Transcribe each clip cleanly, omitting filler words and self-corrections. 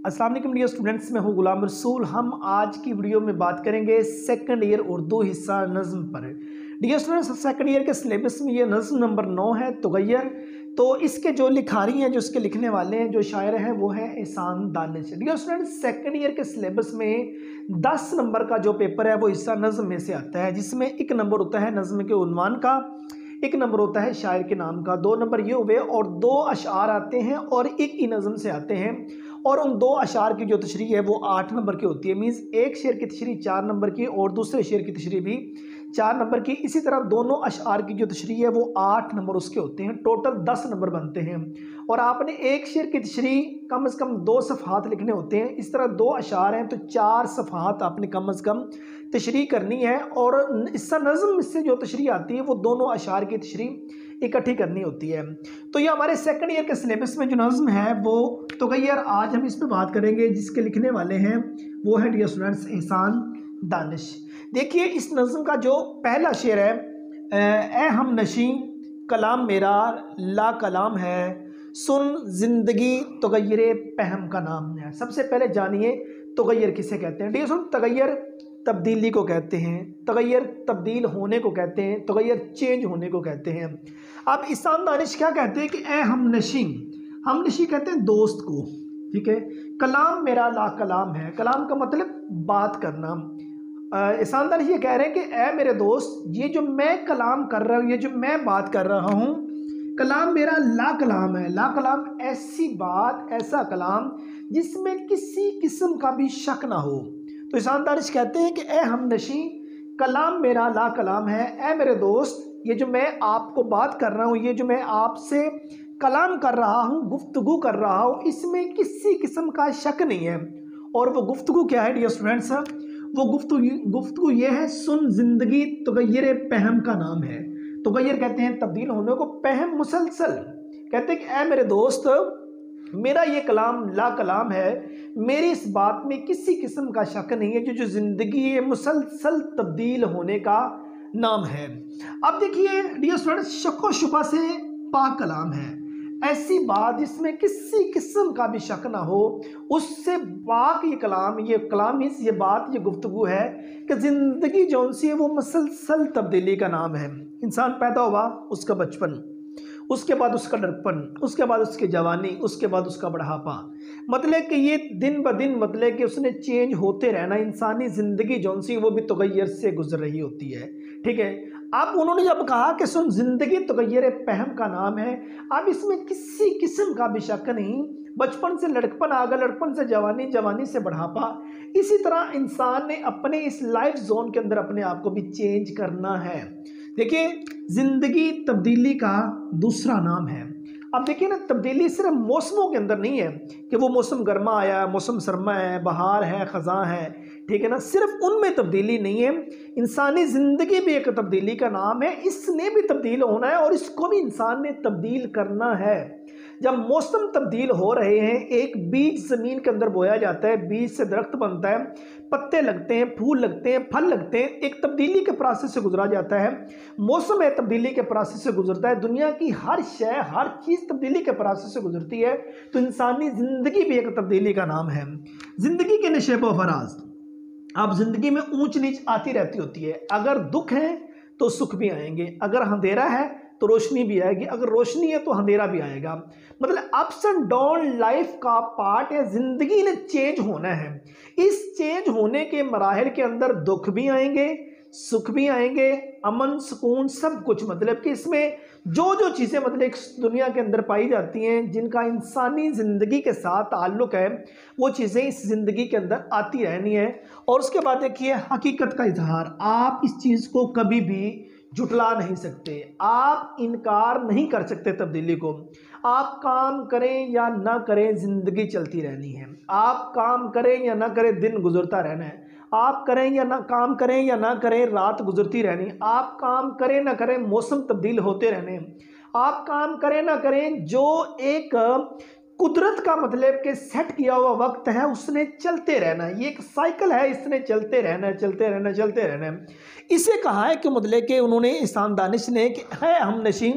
अस्सलाम वालेकुम dear students, मैं हूं गुलाम रसूल। हम आज की वीडियो में बात करेंगे सेकंड ईयर उर्दू हिस्सा नज़्म पर। डियर स्टूडेंट्स, सेकंड ईयर के सिलेबस में ये नज़्म नंबर 9 है, तुगैयर। तो इसके जो लिखारी हैं, जो इसके लिखने वाले हैं, जो शायर हैं, वो हैं Ehsan Danish. Dear students, second year के सिलेबस में 10 नंबर का जो पेपर है वो हिस्सा नज़्म में से आता है, जिसमें 1 नंबर होता है नज़्म के उन्वान का, 1 नंबर होता है शायर के नाम का, 2 नंबर ये हुए और 2 अशार आते हैं और एक ही नज़्म से आते हैं। और उन 2 अशार की जो तशरीह है वो 8 नंबर की होती है। मीन्स एक शेर की तशरीह 4 नंबर की और दूसरे शेर की तशरीह भी 4 नंबर की। इसी तरह दोनों अशार की जो तशरीह है वो 8 नंबर उसके होते हैं। टोटल 10 नंबर बनते हैं और आपने एक शेर की तशरीह कम से कम 2 सफ़हात लिखने होते हैं। इस तरह 2 अशार हैं तो 4 सफ़हात आपने कम से कम तशरीह करनी है। और इससे नज़्म से जो तशरीह आती है वो दोनों अशार की तशरीह इकट्ठी करनी होती है। तो ये हमारे सेकंड ईयर के सिलेबस में जो नज़्म है वो तुगैयर, आज हम इस पर बात करेंगे। जिसके लिखने वाले हैं वो है डियर स्टूडेंट्स एहसान दानिश। देखिए इस नज़्म का जो पहला शेर है, ए हम नशी कलाम मेरा ला कलाम है, सुन जिंदगी तुगैयर पहम का नाम है। सबसे पहले जानिए तुगैयर किसे कहते हैं। डियर स्टूडेंट्स, तुगैयर तब्दीली को कहते हैं, तुगैयर तब्दील होने को कहते हैं, तुगैयर चेंज होने को कहते हैं। अब एहसान दानिश क्या कहते हैं कि ए हम नशी कहते हैं दोस्त को, ठीक है। कलाम मेरा ला कलाम है, कलाम का मतलब बात करना। एहसान दानिश ये कह रहे हैं कि ए मेरे दोस्त, ये जो मैं कलाम कर रहा हूँ, ये जो मैं बात कर रहा हूँ, कलाम मेरा ला कलाम है। ला कलाम ऐसी बात, ऐसा कलाम जिसमें किसी किस्म का भी शक ना हो। तो एहसान दानिश कहते हैं कि ए हम नशी कलाम मेरा ला कलाम है, ए मेरे दोस्त, ये जो मैं आपको बात कर रहा हूँ, ये जो मैं आपसे कलाम कर रहा हूँ, गुफ्तगू कर रहा हूँ, इसमें किसी किस्म का शक नहीं है। और वो गुफ्तगू क्या है डियर स्टूडेंट्स? वो गुफ्तगू ये है, सुन जिंदगी तुगैयर पहम का नाम है। तुगैयर कहते हैं तब्दील होने को, पहम मुसलसल। कहते हैं कि ए मेरे दोस्त, मेरा ये कलाम ला कलाम है, मेरी इस बात में किसी किस्म का शक नहीं है, जो ज़िंदगी है मुसलसल तब्दील होने का नाम है। अब देखिए डियर स्टूडेंट्स, शक व शुबा से पाक कलाम है, ऐसी बात जिसमें किसी किस्म का भी शक ना हो, उससे पाक ये कलाम मीन्स ये बात, ये गुफ्तगू है कि ज़िंदगी जौन सी है वो मुसलसल तब्दीली का नाम है। इंसान पैदा हुआ, उसका बचपन, उसके बाद उसका लड़कपन, उसके बाद उसकी जवानी, उसके बाद उसका बुढ़ापा, मतलब कि ये दिन ब दिन मतलब कि उसने चेंज होते रहना। इंसानी ज़िंदगी जौन सी वो भी तुगैयर से गुजर रही होती है, ठीक है। अब उन्होंने जब कहा कि सुन जिंदगी तुगैयर पहम का नाम है, अब इसमें किसी किस्म का भी शक नहीं। बचपन से लड़कपन आ गया, लड़कपन से जवानी, जवानी से बुढ़ापा, इसी तरह इंसान ने अपने इस लाइफ जोन के अंदर अपने आप को भी चेंज करना है। देखिए ज़िंदगी तब्दीली का दूसरा नाम है। अब देखिए ना, तब्दीली सिर्फ मौसमों के अंदर नहीं है कि वो मौसम गर्मा आया, मौसम सरमा है, बहार है, ख़ज़ां है, ठीक है ना, सिर्फ उनमें तब्दीली नहीं है। इंसानी ज़िंदगी भी एक तब्दीली का नाम है, इसने भी तब्दील होना है और इसको भी इंसान ने तब्दील करना है। जब मौसम तब्दील हो रहे हैं, एक बीज ज़मीन के अंदर बोया जाता है, बीज से दरख्त बनता है, पत्ते लगते हैं, फूल लगते हैं, फल लगते हैं, एक तब्दीली के प्रोसेस से गुजरा जाता है। मौसम है तब्दीली के प्रोसेस से गुजरता है, दुनिया की हर शय, हर चीज़ तब्दीली के प्रोसेस से गुजरती है। तो इंसानी ज़िंदगी भी एक तब्दीली का नाम है। ज़िंदगी के नशेब व फराज, अब ज़िंदगी में ऊंच नीच आती रहती होती है। अगर दुख है तो सुख भी आएंगे, अगर अंधेरा है तो रोशनी भी आएगी, अगर रोशनी है तो अंधेरा भी आएगा। मतलब अप्स एंड डाउन लाइफ का पार्ट है। ज़िंदगी ने चेंज होना है। इस चेंज होने के मराहिल के अंदर दुख भी आएंगे, सुख भी आएंगे, अमन सुकून सब कुछ। मतलब कि इसमें जो जो चीज़ें मतलब इस दुनिया के अंदर पाई जाती हैं, जिनका इंसानी ज़िंदगी के साथ ताल्लुक़ है, वो चीज़ें इस ज़िंदगी के अंदर आती रहनी है। और उसके बाद देखिए हकीकत का इजहार, आप इस चीज़ को कभी भी झुटला नहीं सकते, आप इनकार नहीं कर सकते तब्दीली को। आप काम करें या ना करें, ज़िंदगी चलती रहनी है। आप काम करें या ना करें, दिन गुजरता रहना है। आप करें या ना काम करें या ना करें, रात गुजरती रहनी। आप काम करें ना करें, मौसम तब्दील होते रहने। आप काम करें ना करें, जो एक कुदरत का मतलब कि सेट किया हुआ वक्त है, उसने चलते रहना है। ये एक साइकिल है, इसने चलते रहना है, चलते रहना, चलते रहना है। इसे कहा है कि मतलब कि उन्होंने एहसान दानिश ने कि है हम नशी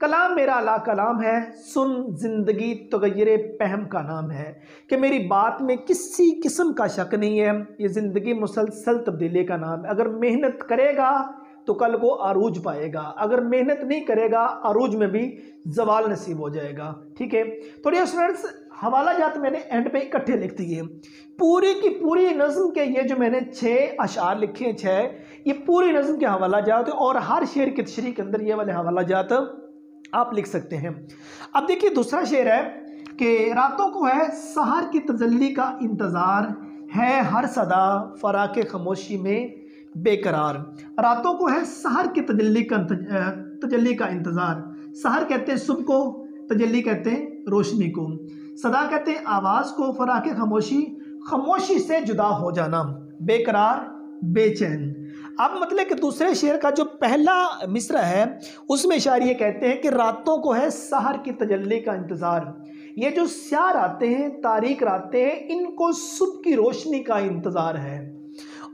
कलाम मेरा ला कलाम है, सुन जिंदगी तगय्युर पहम का नाम है। कि मेरी बात में किसी किस्म का शक नहीं है, ये ज़िंदगी मुसलसल तब्दीली का नाम है। अगर मेहनत करेगा तो कल को अरूज पाएगा, अगर मेहनत नहीं करेगा अरूज में भी जवाल नसीब हो जाएगा। ठीक है, तो डियर स्टूडेंट्स, हवाला जात मैंने एंड पे इकट्ठे लिख दिए। पूरी की पूरी नज़्म के ये जो मैंने 6 अशार लिखे हैं, 6, ये पूरी नज़्म के हवाला जात है और हर शेर की तशरीह के अंदर ये वाले हवाला जात आप लिख सकते हैं। अब देखिए दूसरा शेर है कि रातों को है सहर की तजल्ली का इंतज़ार है, हर सदा फराके खामोशी में बेकरार। रातों को है सहर की तजल्ली का इंतज़ार। सहर कहते हैं सुबह को, तजल्ली कहते हैं रोशनी को, सदा कहते हैं आवाज़ को, फराके खामोशी खामोशी से जुदा हो जाना, बेकरार बेचैन। अब मतलब कि दूसरे शेर का जो पहला मिसरा है उसमें शायर ये कहते हैं कि रातों को है सहर की तजल्ली का इंतज़ार। ये जो स्याह रातें हैं, तारीक रातें हैं, इनको सुबह की रोशनी का इंतज़ार है।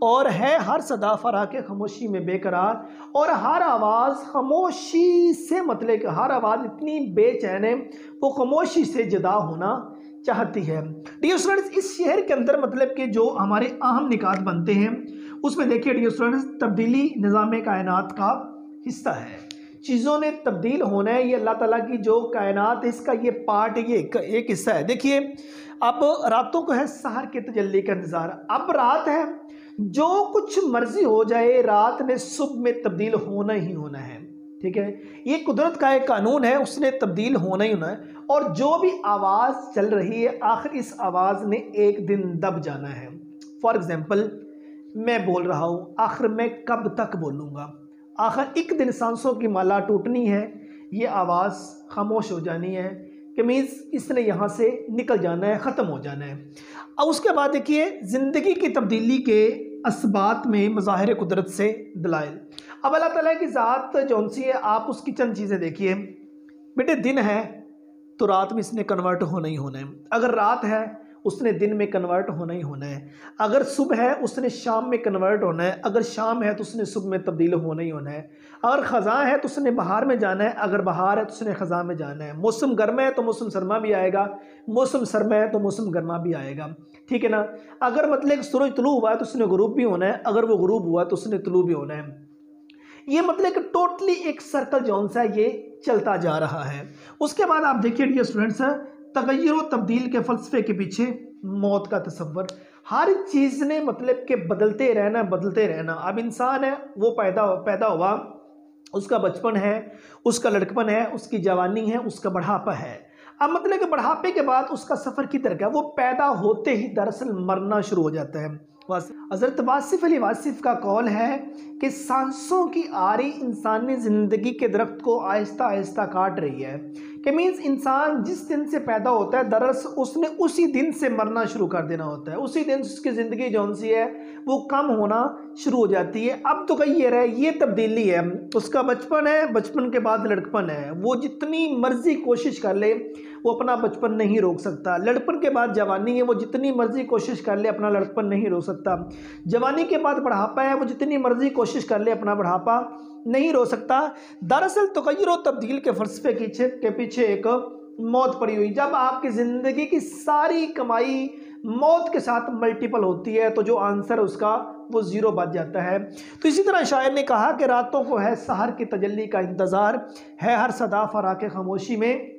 और है हर सदा फराके खामोशी में बेकरार, और हर आवाज़ खामोशी से मतलब कि हर आवाज़ इतनी बेचैन है वो खामोशी से जुदा होना चाहती है। डियर स्टूडेंट्स, इस शेर के अंदर मतलब कि जो हमारे अहम निकात बनते हैं उसमें देखिए डियर स्टूडेंट्स, तब्दीली निज़ाम कायनात का हिस्सा है। चीज़ों ने तब्दील होना है, ये अल्लाह ताला की जो कायनात है इसका ये पार्ट है, ये एक हिस्सा है। देखिए अब रातों को है सहर के तजल्ली का इंतज़ार। अब रात है, जो कुछ मर्जी हो जाए रात ने सुबह में तब्दील होना ही होना है। ठीक है, ये कुदरत का एक कानून है, उसने तब्दील होना ही होना है। और जो भी आवाज़ चल रही है आखिर इस आवाज़ ने एक दिन दब जाना है। फॉर एग्जाम्पल, मैं बोल रहा हूँ, आखिर मैं कब तक बोलूँगा, आखिर एक दिन सांसों की माला टूटनी है, ये आवाज़ खामोश हो जानी है कि मीन्स इसने यहाँ से निकल जाना है, ख़त्म हो जाना है। अब उसके बाद देखिए ज़िंदगी की तब्दीली के असबात में मज़ाहिर कुदरत से दलाइल। अब अल्लाह ताला की ज़ात जौन सी है, आप उसकी चंद चीज़ें देखिए। बेटे दिन है तो रात में इसने कन्वर्ट होना ही होना है, अगर रात है उसने दिन में कन्वर्ट होना ही होना है, अगर सुबह है उसने शाम में कन्वर्ट होना है, अगर शाम है तो उसने सुबह में तब्दील होना ही होना है, अगर ख़ज़ां है तो उसने बहार में जाना है, अगर बहार है तो उसने ख़ज़ां में जाना है, मौसम गर्मा है तो मौसम सरमा भी आएगा, मौसम सरमा है तो मौसम गर्मा भी आएगा। ठीक है ना, अगर मतलब सूरज तुलू हुआ है तो उसने गुरूब भी होना है, अगर वो गुरूब हुआ तो उसने तुलू भी होना है। ये मतलब कि टोटली एक सर्कल जौन सा ये चलता जा रहा है। उसके बाद आप देखिए डियर स्टूडेंट्स, तगय्युर व तब्दील के फ़लसफ़े के पीछे मौत का तसव्वुर। हर चीज़ ने मतलब कि बदलते रहना, बदलते रहना। अब इंसान है वो पैदा हुआ, उसका बचपन है, उसका लड़कपन है, उसकी जवानी है, उसका बढ़ापा है। अब मतलब कि बढ़ापे के बाद उसका सफ़र की तरह वो पैदा होते ही दरअसल मरना शुरू हो जाता है। हज़रत वासिफ़ अली वासिफ़ का कौल है कि सांसों की आरी इंसानी ज़िंदगी के दरख्त को आहिस्ता आहिस्ता काट रही है। कि मीन्स इंसान जिस दिन से पैदा होता है दरअसल उसने उसी दिन से मरना शुरू कर देना होता है, उसी दिन उसकी ज़िंदगी जौन सी है वो कम होना शुरू हो जाती है। अब तो कही रहा है ये तब्दीली है, उसका बचपन है, बचपन के बाद लड़कपन है, वो जितनी मर्जी कोशिश कर ले वो अपना बचपन नहीं रोक सकता। लड़कपन के बाद जवानी है, वो जितनी मर्जी कोशिश कर ले अपना लड़कपन नहीं रोक सकता। जवानी के बाद बढ़ापा है, वो जितनी मर्जी कोशिश कर ले अपना बढ़ापा नहीं रोक सकता। दरअसल तगय्युर व तब्दील के फ़लसफ़े के पीछे एक मौत पड़ी हुई। जब आपकी ज़िंदगी की सारी कमाई मौत के साथ मल्टीपल होती है तो जो आंसर उसका वो ज़ीरो बच जाता है। तो इसी तरह शायर ने कहा कि रातों को है सहर की तजल्ली का इंतज़ार, है हर सदा फराके खामोशी में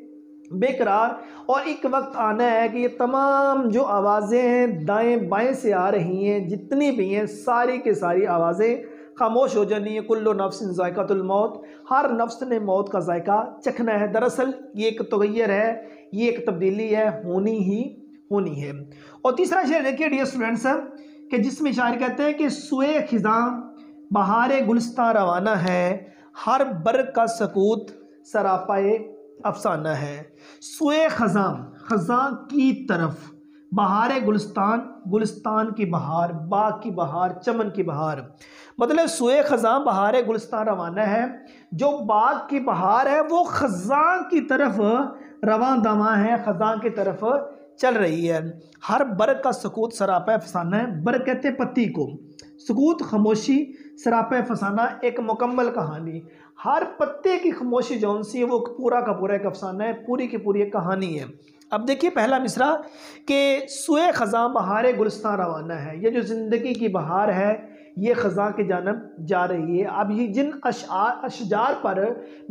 बेकरार। और एक वक्त आना है कि ये तमाम जो आवाज़ें हैं दाएं बाएं से आ रही हैं, जितनी भी हैं सारी के सारी आवाज़ें खामोश हो जानी है। कुल्लु नफ्सिन ज़ायक़ातुल मौत, हर नफ्स ने मौत का जायका चखना है। दरअसल ये एक तगय्युर है, ये एक तब्दीली है, होनी ही होनी है। और तीसरा शेर देखिए डियर स्टूडेंट्स कि जिसमें शायर कहते हैं कि सुए खिज़ां बहारे गुलिस्तां रवाना है, हर बर्ग का सकूत सरापाए अफसाना है। सुए खज़ां, खज़ां की तरफ, बहार गुलिस्तान, गुलिस्तान की बहार, बाग की बहार, चमन की बहार। मतलब सुए खज़ां बहार गुलिस्तान रवाना है, जो बाग की बहार है वो खज़ां की तरफ रवां दवां है, खज़ां की तरफ चल रही है। हर बर्ग का सकूत सरापा अफसाना है। बर्ग कहते हैं पत्ती को, सुकूत खामोशी सरापे फसाना एक मुकम्मल कहानी। हर पत्ते की खामोशी जौन सी है वो पूरा का पूरा एक अफसाना है, पूरी की पूरी एक कहानी है। अब देखिए पहला मिसरा कि सुए ख़ज़ां बहार गुलिस्तान रवाना है। ये जो ज़िंदगी की बहार है ये ख़ज़ां की जानब जा रही है। अब ये जिन अशजार पर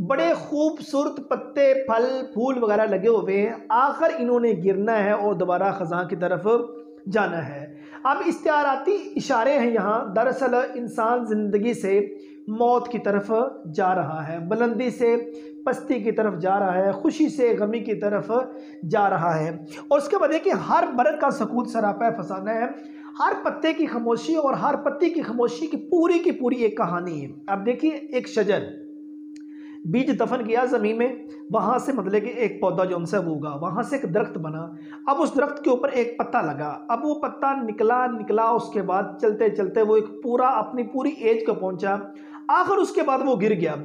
बड़े खूबसूरत पत्ते फल फूल वगैरह लगे हुए हैं, आखिर इन्होंने गिरना है और दोबारा ख़ज़ां की तरफ जाना है। अब इस्तिआराती इशारे हैं यहाँ। दरअसल इंसान ज़िंदगी से मौत की तरफ जा रहा है, बुलंदी से पस्ती की तरफ जा रहा है, खुशी से गमी की तरफ जा रहा है। और उसके बाद देखिए हर बरद का सकूत सरापा फसाना है। हर पत्ते की खामोशी और हर पत्ती की खामोशी की पूरी एक कहानी है। अब देखिए एक शजर बीज दफन किया ज़मीन में, वहाँ से मतलब कि एक पौधा जो उनसे उगा, वहाँ से एक दरख्त बना। अब उस दरख्त के ऊपर एक पत्ता लगा। अब वो पत्ता निकला उसके बाद चलते चलते वो एक अपनी पूरी एज को पहुँचा। आखिर उसके बाद वो गिर गया।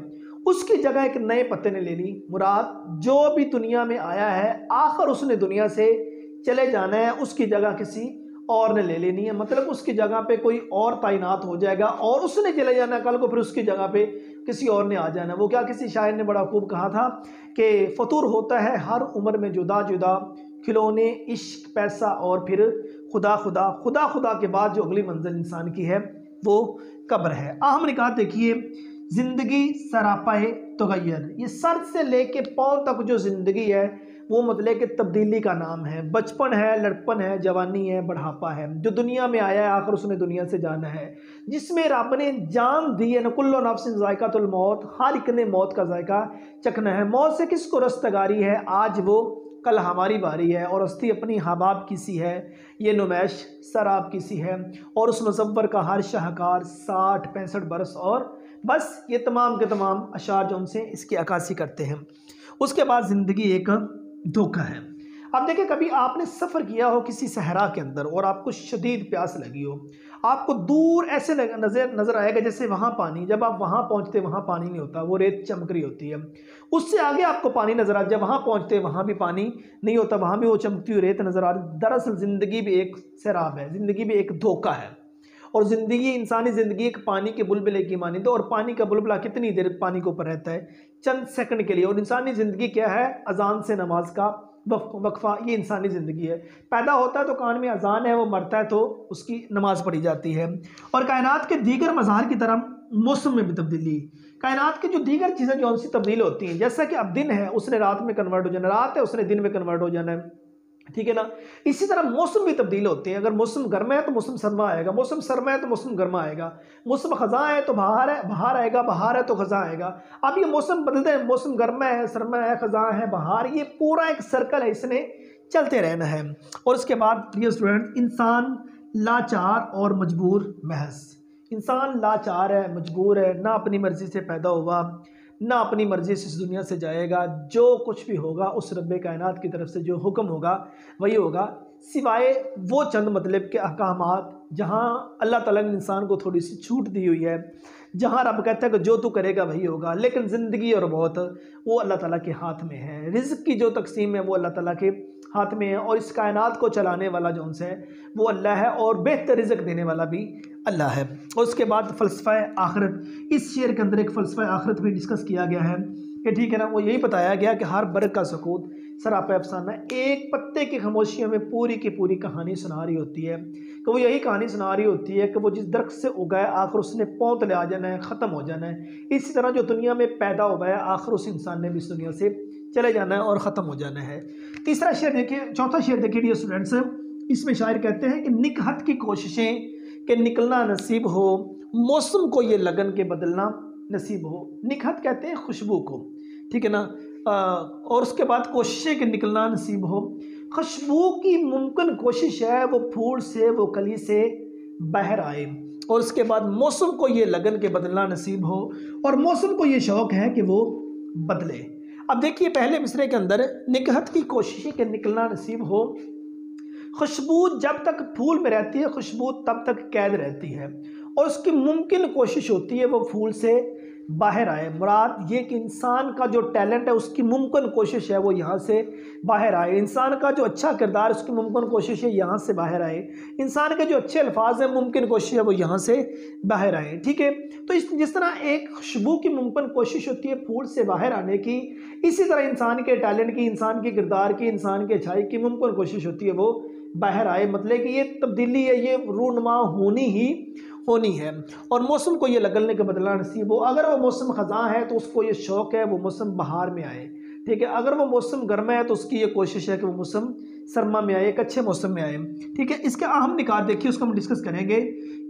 उसकी जगह एक नए पत्ते ने ले ली। मुराद जो भी दुनिया में आया है आखिर उसने दुनिया से चले जाना है, उसकी जगह किसी और ने ले लेनी है। मतलब उसकी जगह पे कोई और तैनात हो जाएगा और उसने चले जाना कल को, फिर उसकी जगह पे किसी और ने आ जाना। वो क्या किसी शायर ने बड़ा खूब कहा था कि फतूर होता है हर उम्र में जुदा जुदा, खिलौने इश्क पैसा और फिर खुदा खुदा, खुदा खुदा के बाद जो अगली मंजिल इंसान की है वो कब्र है। अहम निकात देखिए, ज़िंदगी सरापाए तगय्युर, ये सर से लेके पाँव तक जो ज़िंदगी है वो मतलब कि तब्दीली का नाम है। बचपन है, लड़पन है, जवानी है, बढ़ापा है। जो दुनिया में आया है आखिर उसने दुनिया से जाना है। जिसमें रब ने जान दी है, न कुल्लु नफ्सिन ज़ायक़ातुल मौत, हर एक ने मौत का जायका चखना है। मौत से किसको रस्तगारी है, आज वो कल हमारी बारी है। और हस्ती अपनी हबाब की सी है, ये नुमैश शराब की सी है। और उस मुज़व्वर का हर शाहकार 60-65 बरस। और बस ये तमाम के तमाम अशार जो उनसे इसकी अक्कासी करते हैं। उसके बाद ज़िंदगी एक धोखा है। अब देखिए कभी आपने सफ़र किया हो किसी सहरा के अंदर और आपको शदीद प्यास लगी हो, आपको दूर ऐसे नज़र आएगा जैसे वहाँ पानी, जब आप वहाँ पहुँचते वहाँ पानी नहीं होता, वो रेत चमक रही होती है। उससे आगे आपको पानी नज़र आ, जब वहाँ पहुँचते वहाँ भी पानी नहीं होता, वहाँ भी वो चमकती हुई रेत नज़र आ रही। दरअसल ज़िंदगी भी एक सैराब है, ज़िंदगी भी एक धोखा है। और ज़िंदगी, इंसानी ज़िंदगी एक पानी के बुलबुले की मानी। तो और पानी का बुलबुला कितनी देर पानी के ऊपर रहता है, चंद सेकंड के लिए। और इंसानी ज़िंदगी क्या है, अजान से नमाज का वक्फा, ये इंसानी ज़िंदगी है। पैदा होता है तो कान में अजान है, वो मरता है तो उसकी नमाज पढ़ी जाती है। और कायनात के दीगर मज़ाहर की तरह मौसम में भी तब्दीली, कायनात की जो दीगर चीज़ें जो उनसे तब्दील होती हैं, जैसा कि अब दिन है उसने रात में कन्वर्ट हो जाना, रात है उसने दिन में कन्वर्ट हो जाना है, ठीक है ना। इसी तरह मौसम भी तब्दील होते हैं। अगर मौसम गर्म है तो मौसम सरमा आएगा, मौसम सरमा है तो मौसम गर्मा आएगा, मौसम खज़ां है तो बहार आएगा, बहार है तो खज़ां आएगा। अब ये मौसम बदलते हैं, मौसम गर्मा है, सरमा है, खज़ां है, बहार, ये पूरा एक सर्कल है, इसने चलते रहना है। और उसके बाद डियर स्टूडेंट, इंसान लाचार और मजबूर महज, इंसान लाचार है, मजबूर है, ना अपनी मर्ज़ी से पैदा हुआ ना अपनी मर्ज़ी से इस दुनिया से जाएगा। जो कुछ भी होगा उस रब्बे कायनात की तरफ से जो हुक्म होगा वही होगा, सिवाय वो चंद मतलब के अहकामात जहाँ अल्लाह ताला ने इंसान को थोड़ी सी छूट दी हुई है, जहाँ रब कहता है कि जो तू करेगा वही होगा। लेकिन ज़िंदगी और मौत वो अल्लाह ताला के हाथ में है, रिज़्क़ की जो तकसीम है वो अल्लाह ताला के हाथ में है। और इस कायनात को चलाने वाला जो उनसे है वो अल्लाह है, और बेहतर रिज़्क़ देने वाला भी अल्लाह है। और उसके बाद फ़लसफ़ा आखिरत, इस शेर के अंदर एक फ़लसफ़ा आखिरत भी डिस्कस किया गया है कि ठीक है ना, वो यही बताया गया कि हर बरक़ का सकूत सरापा अफसाना, एक पत्ते की खामोशी हमें पूरी की पूरी कहानी सुना रही होती है। कि वो यही कहानी सुना रही होती है कि वो जिस दरख्त से उगाए आखिर उसने पौध ले आ जाना है, ख़त्म हो जाना है। इसी तरह जो दुनिया में पैदा हुआ है आखिर उस इंसान ने भी इस दुनिया से चले जाना है और ख़त्म हो जाना है। तीसरा शेर देखिए, चौथा शेर देखिए डियर स्टूडेंट्स, इसमें शायर कहते हैं कि निकहत की कोशिशें कि निकलना नसीब हो, मौसम को ये लगन के बदलना नसीब हो। निकहत कहते हैं खुशबू को, ठीक है ना। और उसके बाद कोशिशें कि निकलना नसीब हो, खुशबू की मुमकिन कोशिश है वो फूल से वो कली से बाहर आए। और उसके बाद मौसम को ये लगन के बदलना नसीब हो, और मौसम को ये शौक़ है कि वो बदले। अब देखिए पहले मिसरे के अंदर निकहत की कोशिशें कि निकलना नसीब हो, खुशबू जब तक फूल में रहती है खुशबू तब तक कैद रहती है, और उसकी मुमकिन कोशिश होती है वो फूल से बाहर आए। मुराद ये कि इंसान का जो टैलेंट है उसकी मुमकिन कोशिश है वो यहाँ से बाहर आए। इंसान का जो अच्छा किरदार उसकी मुमकिन कोशिश है यहाँ से बाहर आए। इंसान के जो अच्छे अल्फाज हैं मुमकिन कोशिश है वो यहाँ से बाहर आए। ठीक है, तो जिस तरह एक खुशबू की मुमकिन कोशिश होती है फूल से बाहर आने की, इसी तरह इंसान के टैलेंट की, इंसान के किरदार की, इंसान के अच्छाई की मुमकिन कोशिश होती है वो बाहर आए। मतलब कि ये तब्दीली है, ये रूनुमा होनी है। और मौसम को ये लगने का बदला नसीब हो। अगर वो मौसम ख़ज़ां है तो उसको ये शौक़ है वो मौसम बहार में आए। ठीक है, अगर वो मौसम गर्मा है तो उसकी ये कोशिश है कि वो मौसम सरमा में आए, एक अच्छे मौसम में आए। ठीक है, इसके अहम निकात देखिए, उसको हम डिस्कस करेंगे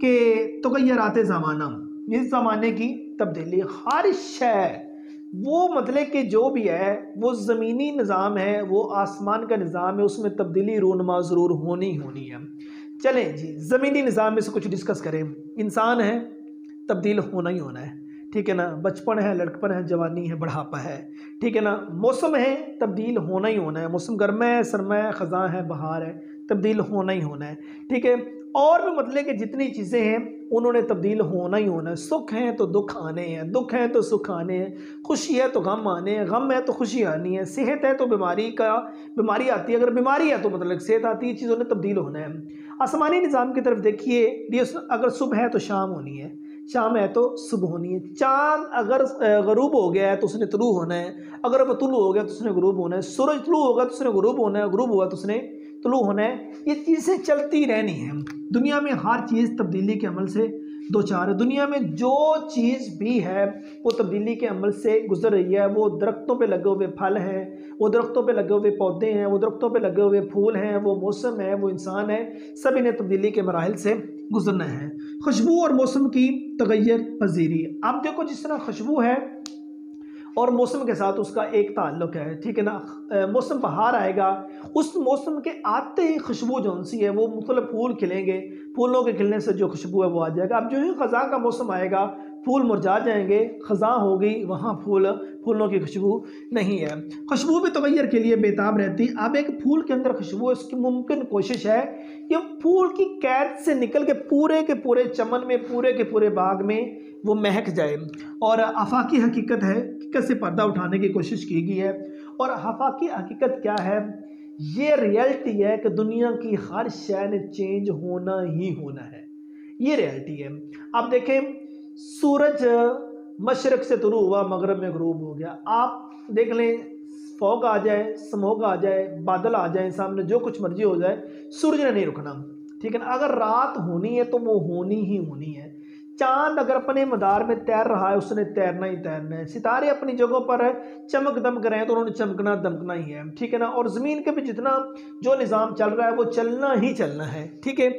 कि तग़य्युरात ज़माना, इस ज़माने की तब्दीली। हर शय वो मतलब कि जो भी है वो ज़मीनी निज़ाम है, वो आसमान का निज़ाम है, उसमें तब्दीली रूनुमा ज़रूर होनी है। चलें जी, ज़मीनी निज़ाम में से कुछ डिस्कस करें। इंसान है, तब्दील होना ही होना है। ठीक है ना, बचपन है, लड़कपन है, जवानी है, बुढ़ापा है। ठीक है ना, मौसम है, तब्दील होना ही होना है। मौसम गर्मा है, सरमा है, ख़ज़ां है, बहार है, तब्दील होना ही होना है। ठीक है, और भी मतलब कि जितनी चीज़ें हैं उन्होंने तब्दील होना ही होना है। सुख हैं तो दुख आने हैं, दुख हैं तो सुख आने हैं, खुशी है तो गम आने हैं, गम है तो खुशी आनी है, सेहत है तो बीमारी आती है, अगर बीमारी है तो मतलब सेहत आती है, चीज़ों ने तब्दील होना है। आसमानी निज़ाम की तरफ देखिए, अगर सुबह है तो शाम होनी है, शाम है तो सुबह होनी है। चाँद अगर गरूब हो गया है तो उसने तुलू होना है, अगर वह तुलू हो गया तो उसने गरूब होना है। सूरज तुलू होगा तो उसने गरूब होना है, गरूब हुआ तो उसने तुलू होना है। ये चीज़ें चलती रहनी है। दुनिया में हर चीज़ तब्दीली के अमल से दो चार है। दुनिया में जो चीज़ भी है वो तब्दीली के अमल से गुजर रही है। वो दरख्तों पे लगे हुए फल हैं, वो दरख्तों पे लगे हुए पौधे हैं, वो दरख्तों पे लगे हुए फूल हैं, वो मौसम है, वो इंसान है, सभी ने तब्दीली के मराहिल से गुजरना है। खुशबू और मौसम की तगय्युर पजीरी। अब देखो, जिस तरह खुशबू है और मौसम के साथ उसका एक ताल्लुक है। ठीक है ना, मौसम बहार आएगा, उस मौसम के आते ही खुशबू जौन सी है वो मुख्तलिफ फूल खिलेंगे, फूलों के खिलने से जो खुशबू है वो आ जाएगा। अब जो ही ख़ज़ां का मौसम आएगा फूल मुरझा जाएंगे, ख़ज़ां होगी, वहाँ फूलों की खुशबू नहीं है। खुशबू भी तग़य्युर के लिए बेताब रहती। अब एक फूल के अंदर खुशबू है, उसकी मुमकिन कोशिश है कि फूल की कैद से निकल के पूरे चमन में, पूरे के पूरे बाग में वो महक जाए। और आफाकी हकीकत है, हकीकत से पर्दा उठाने की कोशिश की गई है। और आफाकी हकीकत क्या है? ये रियलिटी है कि दुनिया की हर शय ने चेंज होना ही होना है। ये रियलिटी है। आप देखें, सूरज मशरक़ से तुलू हुआ, मगरब में ग़ुरूब हो गया। आप देख लें, फॉग आ जाए, स्मोक आ जाए, बादल आ जाए सामने, जो कुछ मर्जी हो जाए, सूरज ने नहीं रुकना। ठीक है ना, अगर रात होनी है तो वो होनी ही होनी है। चांद अगर अपने मदार में तैर रहा है, उसने तैरना ही तैरना है। सितारे अपनी जगहों पर चमक दमक रहे हैं तो उन्होंने चमकना दमकना ही है। ठीक है ना, और ज़मीन के भी जितना जो निज़ाम चल रहा है वो चलना ही चलना है। ठीक है,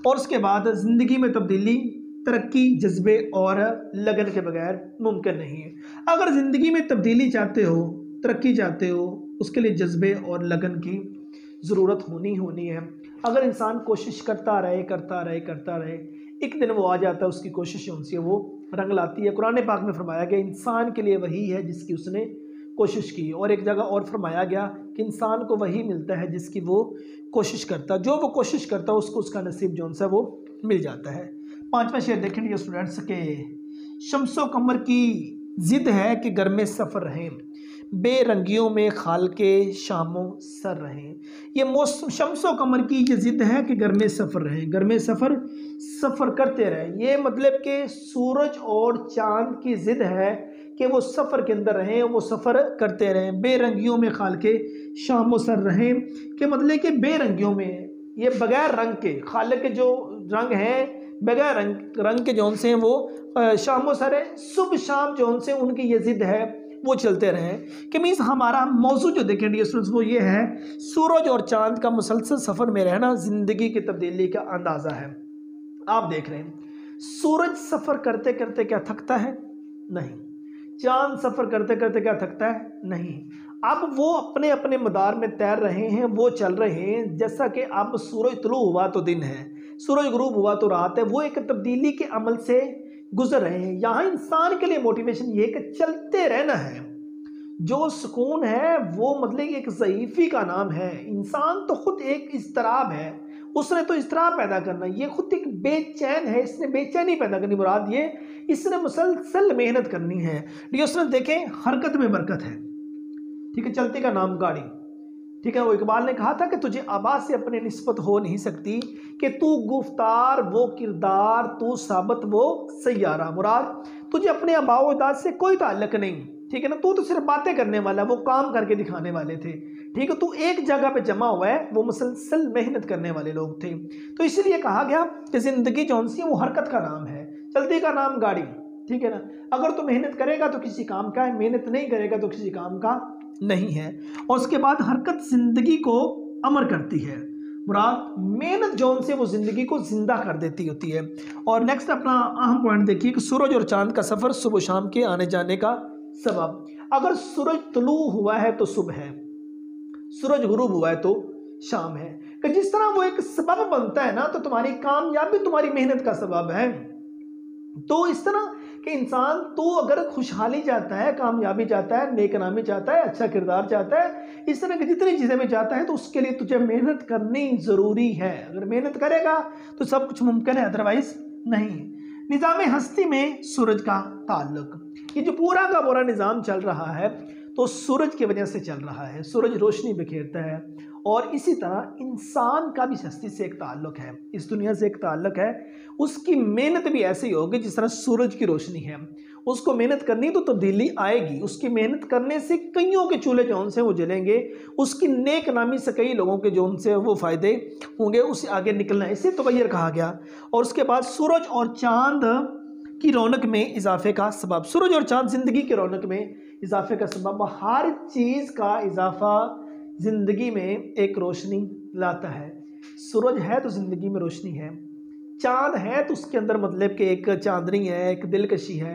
और उसके बाद ज़िंदगी में तब्दीली तरक्की, जज्बे और लगन के बगैर मुमकिन नहीं है। अगर ज़िंदगी में तब्दीली चाहते हो, तरक्की चाहते हो, उसके लिए जज्बे और लगन की ज़रूरत होनी है। अगर इंसान कोशिश करता रहे, एक दिन वो आ जाता है, उसकी कोशिश उनसे वो रंग लाती है। कुरान पाक में फरमाया गया, इंसान के लिए वही है जिसकी उसने कोशिश की। और एक जगह और फरमाया गया कि इंसान को वही मिलता है जिसकी वो कोशिश करता है। जो वो कोशिश करता है उसको उसका नसीब जौन सा वो मिल जाता है। पांचवा शेर देखें डियर स्टूडेंट्स के, शम्सो कमर की जिद है कि घर में सफ़र रहें, बेरंगियों में खाल के शामों सर रहें। ये मौसम, शम्सो कमर की ये जिद है कि घर में सफ़र रहें, घर में सफ़र करते रहें। ये मतलब कि सूरज और चांद की जिद है कि वो सफ़र के अंदर रहें, वो सफ़र करते रहें। बेरंगियों में खाल के शामों सर रहें कि मतलब कि बेरंगियों में, ये बगैर रंग के, खाल के जो रंग हैं बगैर रंग के जौन से हैं वो शामों सर है, सुबह शाम जौन से उनकी ये जिद है वो चलते रहें। कि मीन्स हमारा मौजू जो देखें डियर स्टूडेंट्स वो ये है, सूरज और चांद का मुसलसल सफ़र में रहना ज़िंदगी की तब्दीली का अंदाज़ा है। आप देख रहे हैं, सूरज सफ़र करते करते क्या थकता है? नहीं। चांद सफ़र करते करते क्या थकता है? नहीं। अब वो अपने अपने मदार में तैर रहे हैं, वो चल रहे हैं। जैसा कि अब सूरज तुलू हुआ तो दिन है, सूरज गुरूब हुआ तो रात है, वो एक तब्दीली के अमल से गुजर रहे हैं। यहाँ इंसान के लिए मोटिवेशन ये कि चलते रहना है। जो सुकून है वो मतलब एक ज़ईफ़ी का नाम है। इंसान तो खुद एक इज़्तिराब है, उसने तो इसरार पैदा करना, ये खुद एक बेचैन है, इसने बेचैनी पैदा करनी, मुराद ये इसने मुसलसल मेहनत करनी है। डियर स्टूडेंट देखें, हरकत में बरकत है, ठीक है, चलती का नाम गाड़ी, ठीक है। वो इकबाल ने कहा था कि तुझे आवाज़ से अपनी निस्बत हो नहीं सकती, कि तू गुफ्तार वो किरदार, तू साबत वो सैयारा, मुराद तुझे अपने आबाओ-अजदाद से कोई ताल्लुक नहीं, ठीक है ना, तू तो सिर्फ बातें करने वाला, वो काम करके दिखाने वाले थे, ठीक है, तू एक जगह पे जमा हुआ है, वो मुसलसल मेहनत करने वाले लोग थे। तो इसलिए कहा गया कि ज़िंदगी जो सी वो हरकत का नाम है, चलती का नाम गाड़ी, ठीक है ना। अगर तू मेहनत करेगा तो किसी काम का है, मेहनत नहीं करेगा तो किसी काम का नहीं है। और उसके बाद हरकत जिंदगी को अमर करती है, मुराद मेहनत जौन से वो जिंदगी को जिंदा कर देती होती है। और नेक्स्ट अपना अहम पॉइंट देखिए कि सूरज और चांद का सफर सुबह शाम के आने जाने का सबब। अगर सूरज तुलू हुआ है तो सुबह है, सूरज गुरूब हुआ है तो शाम है। कि जिस तरह वो एक सबब बनता है ना, तो तुम्हारी कामयाबी तुम्हारी मेहनत का सबब है। तो इस तरह कि इंसान तो अगर खुशहाली चाहता है, कामयाबी चाहता है, नेकनामी चाहता है, अच्छा किरदार चाहता है, इस तरह की जितनी चीज़ें में चाहता है, तो उसके लिए तुझे मेहनत करनी ज़रूरी है। अगर मेहनत करेगा तो सब कुछ मुमकिन है, अदरवाइज नहीं। निज़ाम हस्ती में सूरज का ताल्लुक, ये जो पूरा का पूरा निज़ाम चल रहा है तो सूरज की वजह से चल रहा है, सूरज रोशनी बिखेरता है। और इसी तरह इंसान का भी हस्ती से एक ताल्लुक है, इस दुनिया से एक ताल्लुक है। उसकी मेहनत भी ऐसे ही होगी जिस तरह सूरज की रोशनी है, उसको मेहनत करनी तो तब्दीली आएगी। उसकी मेहनत करने से कईयों के चूल्हे जौन से वो जलेंगे, उसकी नेक नामी से कई लोगों के जौन से वो फ़ायदे होंगे, उससे आगे निकलना है, इसे तगैर कहा गया। और उसके बाद सूरज और चाँद की रौनक में इजाफे का सबब, सूरज और चाँद ज़िंदगी की रौनक में इजाफे का सबब। हर चीज़ का इजाफा ज़िंदगी में एक रोशनी लाता है। सूरज है तो ज़िंदगी में रोशनी है, चाँद है तो उसके अंदर मतलब कि एक चांदनी है, एक दिलकशी है,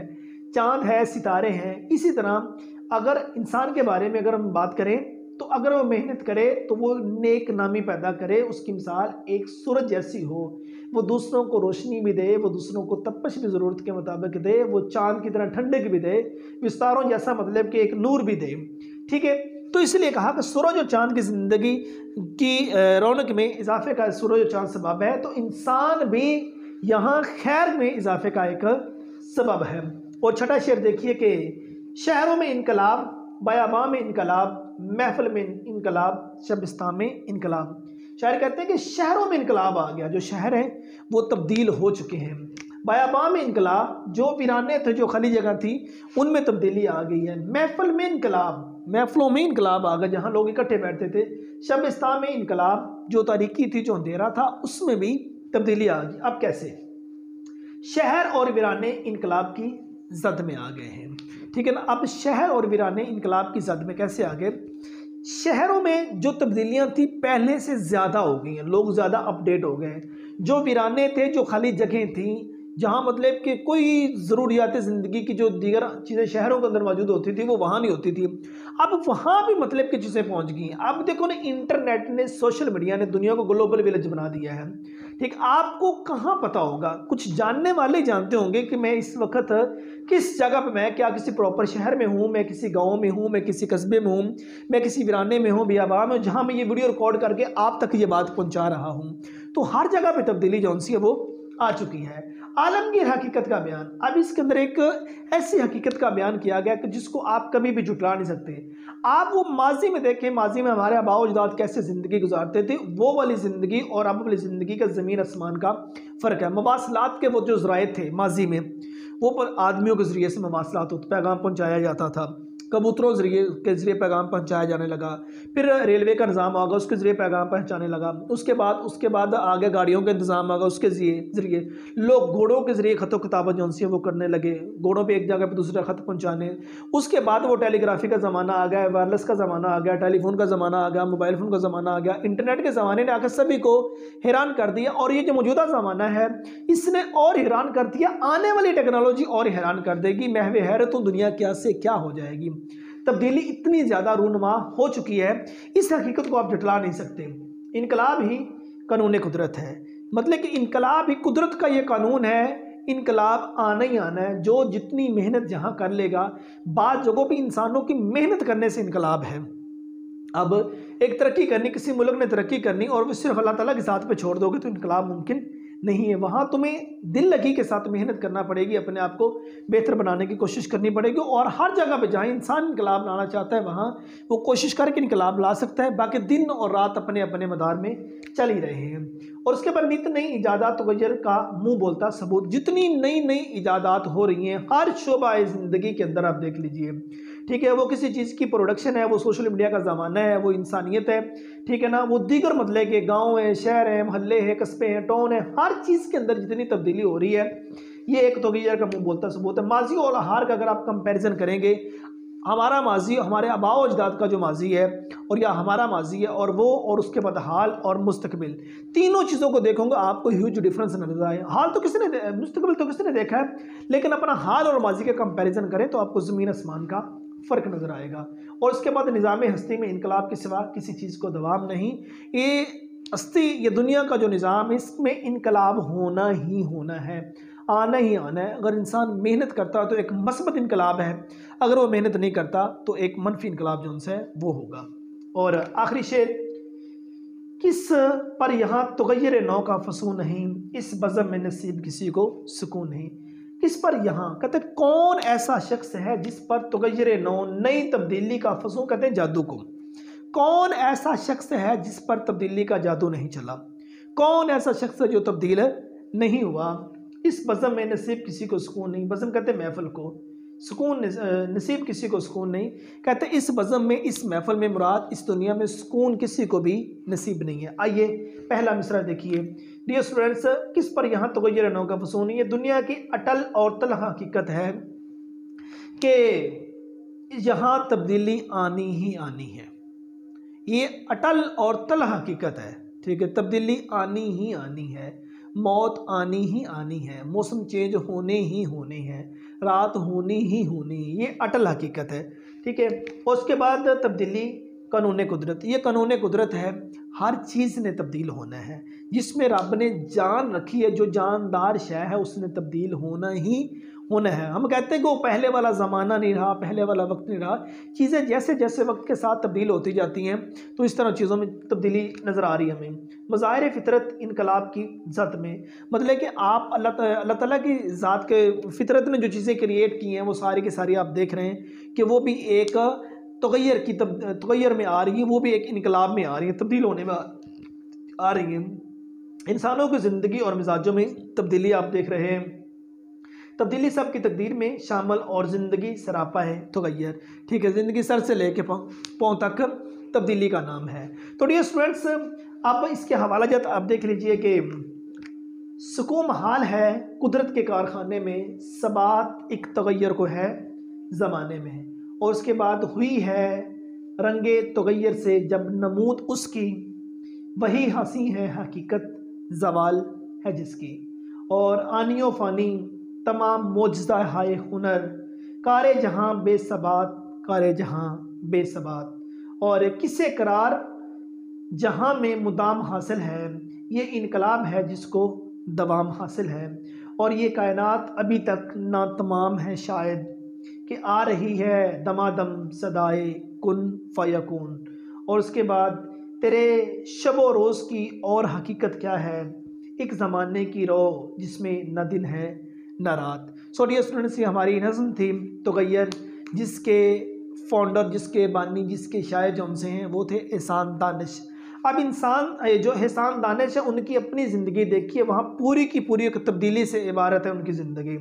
चाँद है, सितारे हैं। इसी तरह अगर इंसान के बारे में अगर हम बात करें तो अगर वो मेहनत करे तो वो नेक नामी पैदा करे, उसकी मिसाल एक सूरज जैसी हो, वो दूसरों को रोशनी भी दे, वो दूसरों को तपश भी ज़रूरत के मुताबिक दे, वो चाँद की तरह ठंडक भी दे, विस्तारों जैसा मतलब कि एक नूर भी दे, ठीक है। तो इसलिए कहा कि सूरज और चाँद की ज़िंदगी की रौनक में इजाफे का सूरज और चाँद सबब है, तो इंसान भी यहाँ खैर में इजाफे का एक सबब है। और छठा शेर देखिए कि शहरों में इनकलाब, बयाबां में इनकलाब, महफिल में इनकलाब, शबिस्तान में इनकलाब। शायर कहते हैं कि शहरों में इनकलाब आ गया, जो शहर हैं वो तब्दील हो चुके हैं। बयाबां में इनकलाब, जो वीराने थे, जो खाली जगह थी, उनमें तब्दीली आ गई है। महफिल में इनकलाब, महफिलों में इनकलाब आ गया, जहाँ लोग इकट्ठे बैठते थे। शबिस्तान में इनकलाब, जो तारीकी थी, जो अंधेरा था, उसमें भी तब्दीली आ गई। अब कैसे? शहर और वीराने इनकलाब की जद में आ गए हैं, ठीक है ना। अब शहर और वीराने इनकलाब की जद में कैसे आ गए? शहरों में जो तब्दीलियां थी पहले से ज़्यादा हो गई हैं, लोग ज़्यादा अपडेट हो गए हैं। जो वीराने थे, जो खाली जगह थी, जहाँ मतलब कि कोई ज़रूरियात ज़िंदगी की जो दीगर चीज़ें शहरों के अंदर मौजूद होती थी वो वहाँ नहीं होती थी, अब वहाँ भी मतलब कि चीज़ें पहुँच गई हैं। अब देखो ना, इंटरनेट ने, सोशल मीडिया ने दुनिया को ग्लोबल विलेज बना दिया है, ठीक। आपको कहाँ पता होगा, कुछ जानने वाले जानते होंगे कि मैं इस वक्त किस जगह पर, मैं क्या किसी प्रॉपर शहर में हूँ, मैं किसी गाँव में हूँ, मैं किसी कस्बे में हूँ, मैं किसी वीराने में हूँ, बियाबान में, जहाँ मैं ये वीडियो रिकॉर्ड करके आप तक ये बात पहुँचा रहा हूँ। तो हर जगह पर तब्दीली जौन सी है वो आ चुकी है। आलमगीर हकीकत का बयान, अब इसके अंदर एक ऐसी हकीकत का बयान किया गया कि जिसको आप कभी भी झुटला नहीं सकते। आप वो माजी में देखें, माजी में हमारे आबाओ अजदाद कैसे ज़िंदगी गुजारते थे, वो वाली ज़िंदगी और अब वाली ज़िंदगी का ज़मीन आसमान का फ़र्क है। मवासलात के वो जो ज़राए थे माजी में, वो पर आदमियों के ज़रिए से मवासलात होते, पैगाम पहुँचाया जाता था, कबूतरों के ज़रिए पैगाम पहुँचाया जाने लगा। फिर रेलवे का निज़ाम आ गया, उसके ज़रिए पैगाम पहुँचाने लगा। उसके बाद आगे गाड़ियों का इंतज़ाम आ गया, उसके ज़रिए लोग घोड़ों के ज़रिए ख़त किताबत जो सी वो करने लगे, घोड़ों पे एक जगह पे दूसरा ख़त पहुँचाने। उसके बाद वो टेलीग्राफी का ज़माना आ गया, वायरलेस का ज़माना आ गया, टेलीफोन का ज़माना आ गया, मोबाइल फ़ोन का ज़माना आ गया। इंटरनेट के ज़माने ने आकर सभी को हैरान कर दिया, और ये जो मौजूदा ज़माना है इसने और हैरान कर दिया। आने वाली टेक्नोलॉजी और हैरान कर देगी। महवे हैरतों दुनिया क्या से क्या हो जाएगी। तब्दीली इतनी ज़्यादा रूनुमा हो चुकी है, इस हकीकत को आप झुटला नहीं सकते। इनकलाब ही कानून कुदरत है, मतलब कि इनकलाब ही कुदरत का ये कानून है, इनकलाब आना ही आना है। जो जितनी मेहनत जहाँ कर लेगा, बाद जगहों पे इंसानों की मेहनत करने से इनकलाब है। अब एक तरक्की करनी, किसी मुल्क ने तरक्की करनी और वो सिर्फ अल्लाह ताला के साथ पे छोड़ दोगे तो इनकलाब मुमकिन नहीं है। वहाँ तुम्हें दिल लगी के साथ मेहनत करना पड़ेगी, अपने आप को बेहतर बनाने की कोशिश करनी पड़ेगी। और हर जगह पे जहाँ इंसान इनकलाब लाना चाहता है वहाँ वो कोशिश करके इनकलाब ला सकता है। बाकी दिन और रात अपने अपने मदार में चल ही रहे हैं। और उसके बाद नित नई इजादात तगय्युर का मुंह बोलता सबूत। जितनी नई नई इजादात हो रही हैं हर शोबा ज़िंदगी के अंदर, आप देख लीजिए, ठीक है, वो किसी चीज़ की प्रोडक्शन है, वो सोशल मीडिया का ज़माना है, वो इंसानियत है, ठीक है ना, वो दीगर मतलब के गांव है, शहर है, मोहल्ले है, कस्बे हैं, टाउन है, हर चीज़ के अंदर जितनी तब्दीली हो रही है ये एक तगय्युर का मुंह बोलता सबूत है। माजी और हाल का अगर आप कंपैरिजन करेंगे, हमारा माजी, हमारे आबाओ अजदाद का जो माजी है और या हमारा माजी है और वो, और उसके बाद हाल और मुस्तकबिल, तीनों चीज़ों को देखोगे आपको ह्यूज डिफरेंस नजर आए। हाल तो किसी ने, मुस्तकबिल तो किसी ने देखा है, लेकिन अपना हाल और माजी का कंपैरिजन करें तो आपको ज़मीन आसमान का फ़र्क नज़र आएगा। और उसके बाद निज़ाम हस्ती में इनकलाब के सिवा किसी चीज़ को दवाम नहीं। ये हस्ती, ये दुनिया का जो निज़ाम है इसमें इनकलाब होना ही होना है, आना ही आना है। अगर इंसान मेहनत करता है तो एक मस्बत इनकलाब है, अगर वो मेहनत नहीं करता तो एक मनफी इनकलाब जो उनसे है वो होगा। और आखिरी शेर, किस पर यहाँ तगय्युर नौ का फसू नहीं, इस बज़म में नसीब किसी को सुकून नहीं। किस पर यहाँ, कहते कौन ऐसा शख्स है जिस पर तगय्युर नौ, नई तब्दीली का फसू, कहते हैं जादू को। कौन ऐसा शख्स है जिस पर तब्दीली का जादू नहीं चला, कौन ऐसा शख्स है जो तब्दील नहीं हुआ। इस बज़म में नसीब किसी को सुकून नहीं, बज़म कहते हैं महफिल को, सुकून नसीब किसी को सुकून नहीं, कहते इस बज़म में, इस महफिल में मुराद इस दुनिया में सुकून किसी को भी नसीब नहीं है। आइए पहला मिसरा देखिए। डियर स्टूडेंट्स, किस पर यहाँ तगय्युर नौ का फसून, ये दुनिया की अटल और तलह हकीकत है कि यहाँ तब्दीली आनी ही आनी है। ये अटल और तलह हकीकत है, ठीक है, तब्दीली आनी ही आनी है, मौत आनी ही आनी है, मौसम चेंज होने ही होने हैं, रात होनी ही होनी, ये अटल हकीकत है, ठीक है। और उसके बाद तब्दीली कानून कुदरत, ये कानून कुदरत है, हर चीज़ ने तब्दील होना है। जिसमें रब ने जान रखी है, जो जानदार शय है उसने तब्दील होना ही होना है। हम कहते हैं कि वो पहले वाला ज़माना नहीं रहा, पहले वाला वक्त नहीं रहा। चीज़ें जैसे जैसे वक्त के साथ तब्दील होती जाती हैं तो इस तरह चीज़ों में तब्दीली नज़र आ रही है हमें। मज़ाहिर फ़ितरत इनकलाब की ज़ात में, मतलब कि आप अल्लाह ताला की ज़ात के फ़ितरत ने जो चीज़ें क्रिएट की हैं वो सारी की सारी आप देख रहे हैं कि वो भी एक तगय्युर में आ रही है, वो भी एक इनकलाब में आ रही है, तब्दील होने में आ रही है। इंसानों की ज़िंदगी और मिजाजों में तब्दीली आप देख रहे हैं। तब्दीली सब की तकदीर में शामिल और ज़िंदगी सरापा है तगय्युर, ठीक है, ज़िंदगी सर से लेके पाँव तक तब्दीली का नाम है। तो डियर स्टूडेंट्स, आप इसके हवाला जात आप देख लीजिए कि सुकून हाल है कुदरत के कारखाने में, सबात एक तगय्युर को है ज़माने में, और उसके बाद हुई है रंगे तगय्युर से जब नमूद उसकी, वही हंसी है हकीकत जवाल है जिसकी। और आनियो फ़ानी तमाम मोजज़ा हाय हुनर, कारे जहाँ बेसबात, कारे जहाँ बेसबात, और किसे करार जहाँ में मुदाम हासिल है, ये इनकलाब है जिसको दवाम हासिल है। और ये कायनात अभी तक ना तमाम है शायद, कि आ रही है दमादम सदाए कुन फ़यकून। और उसके बाद तेरे शबो रोज़ की और हकीकत क्या है, एक ज़माने की रो जिसमें न दिन है न रात। सो डियर स्टूडेंट्स, ये हमारी नज़्म थी तगय्युर, जिसके फाउंडर, जिसके बानी, जिसके शायर जो हमसे हैं वो थे एहसान दानिश। अब इंसान जो एहसान दानिश है उनकी अपनी ज़िंदगी देखिए, वहाँ पूरी की पूरी एक तब्दीली से इबारत है उनकी ज़िंदगी।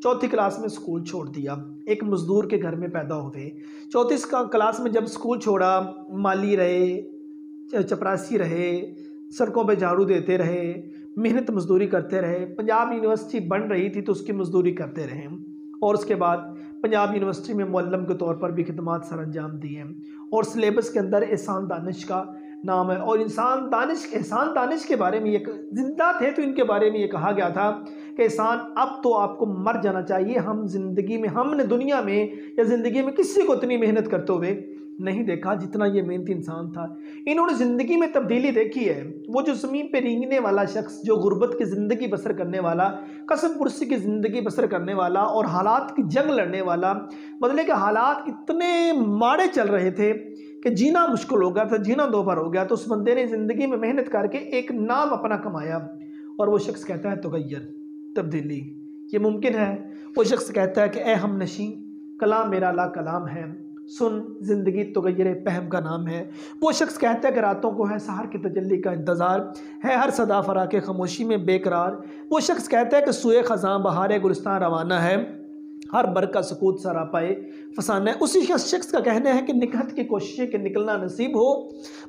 चौथी क्लास में स्कूल छोड़ दिया, एक मज़दूर के घर में पैदा हुए। चौथी क्लास में जब स्कूल छोड़ा, माली रहे, चपरासी रहे, सड़कों पे झाड़ू देते रहे, मेहनत मजदूरी करते रहे। पंजाब यूनिवर्सिटी बन रही थी तो उसकी मजदूरी करते रहे, और उसके बाद पंजाब यूनिवर्सिटी में मुअल्लिम के तौर पर भी खिदमात सर अंजाम दिए। और सिलेबस के अंदर एहसान दानिश का नाम है। और एहसान दानिश के बारे में एक जिंदा थे तो इनके बारे में ये कहा गया था कि एहसान, अब तो आपको मर जाना चाहिए, हम जिंदगी में, हमने दुनिया में या ज़िंदगी में किसी को इतनी मेहनत करते हुए नहीं देखा जितना ये मेहनती इंसान था। इन्होंने ज़िंदगी में तब्दीली देखी है। वो जो ज़मीन पे रेंगने वाला शख्स, जो गुर्बत की ज़िंदगी बसर करने वाला, कसम पुरसी की ज़िंदगी बसर करने वाला और हालात की जंग लड़ने वाला, बदले के हालात इतने माड़े चल रहे थे कि जीना मुश्किल हो गया था, जीना दो बार हो गया, तो उस बंदे ने ज़िंदगी में मेहनत करके एक नाम अपना कमाया, और वो शख्स कहता है तगय्यर, तब्दीली, ये मुमकिन है। वो शख्स कहता है कि ए हम नशी, कलाम मेरा ला कलाम है, सुन ज़िंदगी तगय्यर पहम का नाम है। वो शख्स कहता है कि रातों को है सहर की तजल्ली का इंतज़ार है, हर सदा फरा के खामोशी में बेकरार। वो शख्स कहता है कि सुए ख़ज़ां बहार गुलिस्तान रवाना है, हर बर का सकूत सरापाए फसाना है। उसी शख्स का कहना है कि निकहत की कोशिशें के निकलना नसीब हो,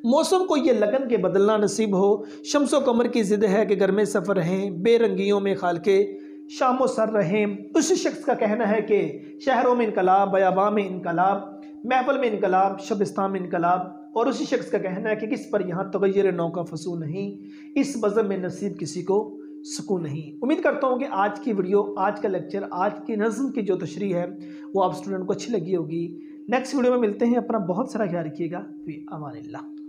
मौसम को ये लगन के बदलना नसीब हो, शम्सो कमर की ज़िद है कि घर में सफ़र रहें, बेरंगियों में खाल के शामो सर रहें। उसी शख्स का कहना है कि शहरों में इनकलाब, बयाबा में इनकलाब, महफल में इनकलाब, शबिस्तान में इनकलाब। और उसी शख्स का कहना है कि किस पर यहाँ तगय्युर नौ का फसूल नहीं, इस बज़म में नसीब किसी को सुकून नहीं। उम्मीद करता हूँ कि आज की वीडियो, आज का लेक्चर, आज की नज़्म की जो तशरीह है वो आप स्टूडेंट को अच्छी लगी होगी। नेक्स्ट वीडियो में मिलते हैं। अपना बहुत सारा ख्याल रखिएगा। फ़ी अमानिल्लाह।